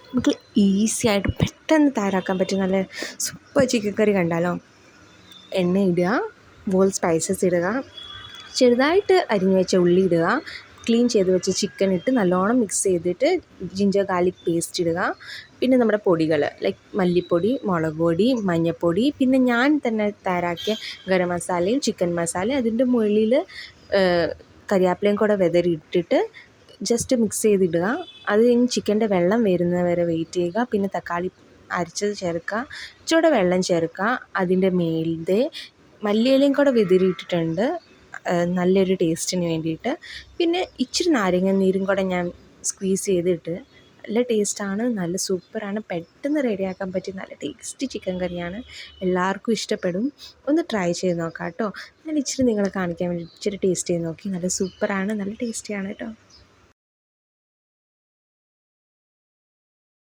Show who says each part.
Speaker 1: നമുക്ക് ഈസി ആയിട്ട് പെട്ടെന്ന് തയ്യാറാക്കാൻ പറ്റും നല്ല സൂപ്പർ ചിക്കൻ കറി കണ്ടാലോ. എണ്ണ ഇടുക, ബോൾ സ്പൈസസ് ഇടുക, ചെറുതായിട്ട് അരിഞ്ഞ് വെച്ച ഉള്ളി ഇടുക, ക്ലീൻ ചെയ്ത് വെച്ച ചിക്കൻ ഇട്ട് നല്ലോണം മിക്സ് ചെയ്തിട്ട് ജിഞ്ചർ ഗാർലിക് പേസ്റ്റ് ഇടുക. പിന്നെ നമ്മുടെ പൊടികൾ ലൈക്ക് മല്ലിപ്പൊടി, മുളക് പൊടി, മഞ്ഞൾപ്പൊടി, പിന്നെ ഞാൻ തന്നെ തയ്യാറാക്കിയ ഗരം മസാലയും ചിക്കൻ മസാലയും അതിൻ്റെ മുകളിൽ കരിയാപ്പിലയും കൂടെ വിതറിയിട്ടിട്ട് ജസ്റ്റ് മിക്സ് ചെയ്തിടുക. അത് കഴിഞ്ഞ് ചിക്കൻ്റെ വെള്ളം വരുന്നത് വരെ വെയിറ്റ് ചെയ്യുക. പിന്നെ തക്കാളി അരച്ചത് ചേർക്കുക, ഇച്ചിരി വെള്ളം ചേർക്കുക. അതിൻ്റെ മേലിൽ മല്ലിയിലയും കൂടെ വിതറിയിട്ടിട്ടുണ്ട് നല്ലൊരു ടേസ്റ്റിന് വേണ്ടിയിട്ട്. പിന്നെ ഇച്ചിരി നാരങ്ങ നീരും കൂടെ ഞാൻ സ്ക്വീസ് ചെയ്തിട്ട് നല്ല ടേസ്റ്റാണ്, നല്ല സൂപ്പറാണ്, പെട്ടെന്ന് റെഡിയാക്കാൻ പറ്റിയ നല്ല ടേസ്റ്റി ചിക്കൻ കറിയാണ്. എല്ലാവർക്കും ഇഷ്ടപ്പെടും. ഒന്ന് ട്രൈ ചെയ്ത് നോക്കാം കേട്ടോ. ഞാൻ ഇച്ചിരി നിങ്ങളെ കാണിക്കാൻ വേണ്ടി ഇച്ചിരി ടേസ്റ്റ് ചെയ്ത് നോക്കി. നല്ല സൂപ്പറാണ്, നല്ല ടേസ്റ്റിയാണ് കേട്ടോ.